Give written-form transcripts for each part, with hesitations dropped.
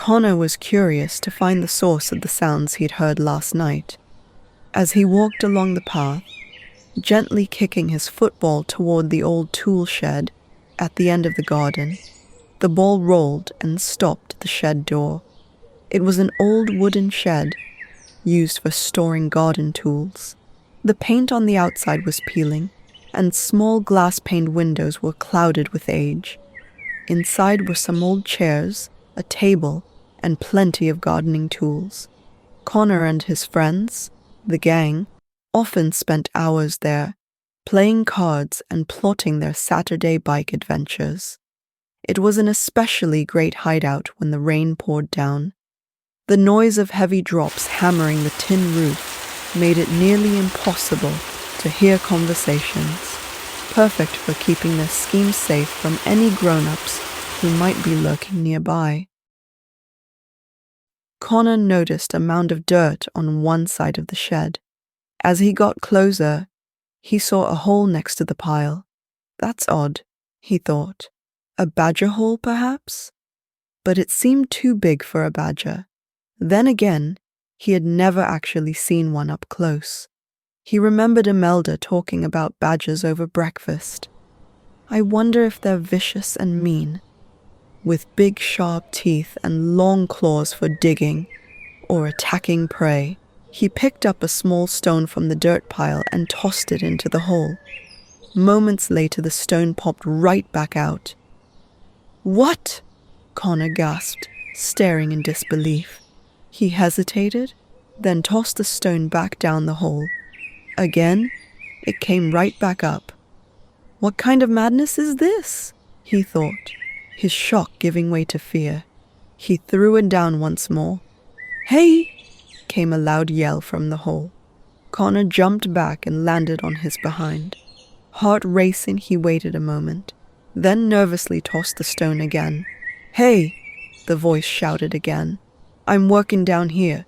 Conor was curious to find the source of the sounds he'd heard last night. As he walked along the path, gently kicking his football toward the old tool shed at the end of the garden, the ball rolled and stopped at the shed door. It was an old wooden shed, used for storing garden tools. The paint on the outside was peeling, and small glass-paned windows were clouded with age. Inside were some old chairs, a table, and plenty of gardening tools. Conor and his friends, the gang, often spent hours there, playing cards and plotting their Saturday bike adventures. It was an especially great hideout when the rain poured down. The noise of heavy drops hammering the tin roof made it nearly impossible to hear conversations, perfect for keeping their schemes safe from any grown-ups who might be lurking nearby. Conor noticed a mound of dirt on one side of the shed. As he got closer, he saw a hole next to the pile. That's odd, he thought. A badger hole, perhaps? But it seemed too big for a badger. Then again, he had never actually seen one up close. He remembered Imelda talking about badgers over breakfast. I wonder if they're vicious and mean, with big sharp teeth and long claws for digging or attacking prey. He picked up a small stone from the dirt pile and tossed it into the hole. Moments later, the stone popped right back out. "What?" Conor gasped, staring in disbelief. He hesitated, then tossed the stone back down the hole. Again, it came right back up. What kind of madness is this? He thought, his shock giving way to fear. He threw it down once more. "Hey!" came a loud yell from the hole. Conor jumped back and landed on his behind. Heart racing, he waited a moment, then nervously tossed the stone again. "Hey!" the voice shouted again. "I'm working down here."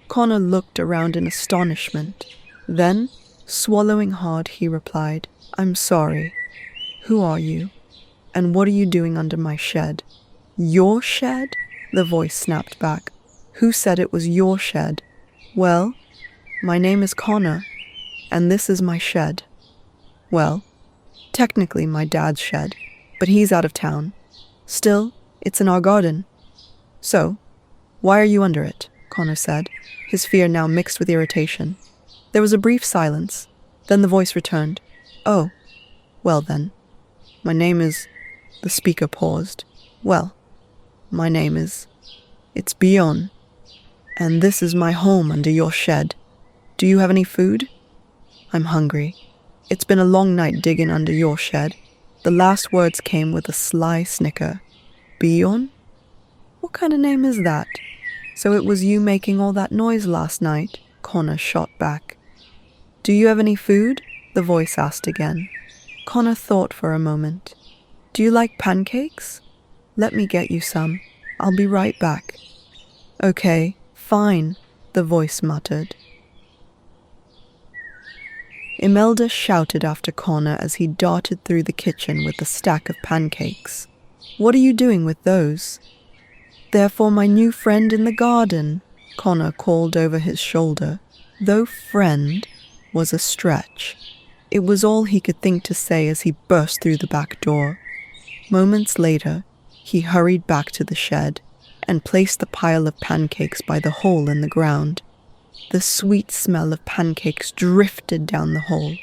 Conor looked around in astonishment. Then, swallowing hard, he replied, "I'm sorry. Who are you? And what are you doing under my shed?" "Your shed?" the voice snapped back. "Who said it was your shed?" "Well, my name is Conor, and this is my shed." "Well, technically my dad's shed, but he's out of town. Still, it's in our garden." "So, why are you under it?" Conor said, his fear now mixed with irritation. There was a brief silence. Then the voice returned. "Oh, well then, my name is..." The speaker paused. "Well, my name is... It's Bjorn. And this is my home under your shed. Do you have any food?" "I'm hungry. It's been a long night digging under your shed." The last words came with a sly snicker. "Bjorn? What kind of name is that? So it was you making all that noise last night?" Conor shot back. "Do you have any food?" the voice asked again. Conor thought for a moment. "Do you like pancakes? Let me get you some. I'll be right back." "Okay, fine," the voice muttered. Imelda shouted after Conor as he darted through the kitchen with a stack of pancakes. "What are you doing with those?" "They're for my new friend in the garden," Conor called over his shoulder, though friend was a stretch. It was all he could think to say as he burst through the back door. Moments later, he hurried back to the shed and placed the pile of pancakes by the hole in the ground. The sweet smell of pancakes drifted down the hole.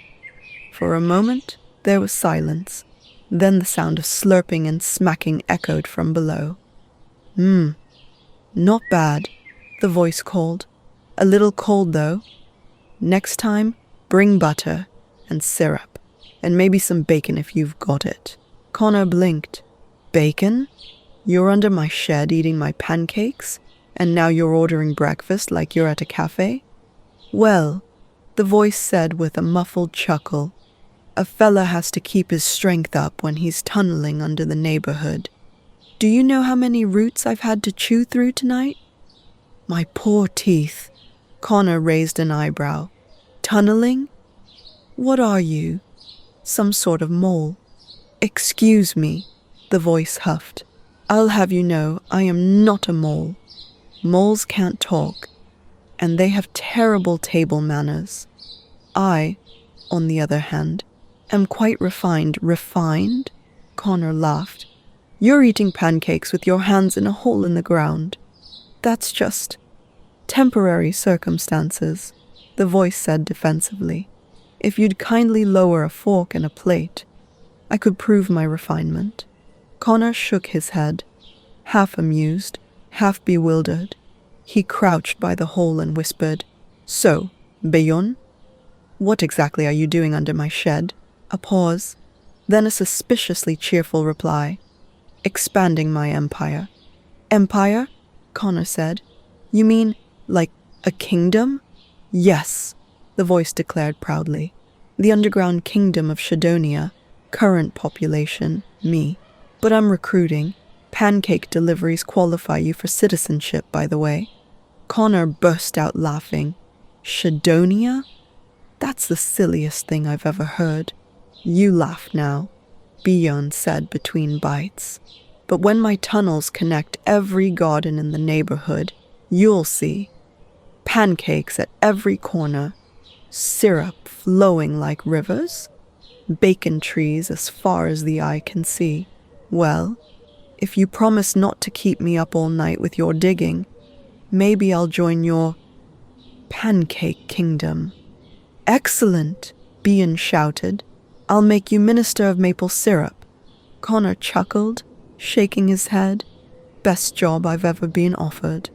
For a moment, there was silence. Then the sound of slurping and smacking echoed from below. Not bad," the voice called. "A little cold, though. Next time, bring butter and syrup, and maybe some bacon if you've got it." Conor blinked. "Bacon? You're under my shed eating my pancakes, and now you're ordering breakfast like you're at a cafe?" "Well," the voice said with a muffled chuckle, "a fella has to keep his strength up when he's tunneling under the neighborhood. Do you know how many roots I've had to chew through tonight?" "My poor teeth." Conor raised an eyebrow. "Tunneling? What are you? Some sort of mole?" "Excuse me," the voice huffed. I'll have you know I am not a mole. Moles can't talk, and they have terrible table manners. I, on the other hand, am quite refined. Refined? Conor laughed. You're eating pancakes with your hands in a hole in the ground. That's just temporary circumstances, the voice said defensively. If you'd kindly lower a fork and a plate, I could prove my refinement. Conor shook his head, half amused, half bewildered. He crouched by the hole and whispered, So, Bayon? What exactly are you doing under my shed? A pause, then a suspiciously cheerful reply. Expanding my empire. Empire? Conor said. You mean, like, a kingdom? Yes, the voice declared proudly. The underground kingdom of Shadonia, current population, me. But I'm recruiting. Pancake deliveries qualify you for citizenship, by the way. Conor burst out laughing. Shadonia? That's the silliest thing I've ever heard. You laugh now, Bjorn said between bites. But when my tunnels connect every garden in the neighborhood, you'll see. Pancakes at every corner, syrup flowing like rivers, bacon trees as far as the eye can see. Well, if you promise not to keep me up all night with your digging, maybe I'll join your pancake kingdom. Excellent, Bean shouted. I'll make you minister of maple syrup. Conor chuckled, shaking his head. Best job I've ever been offered.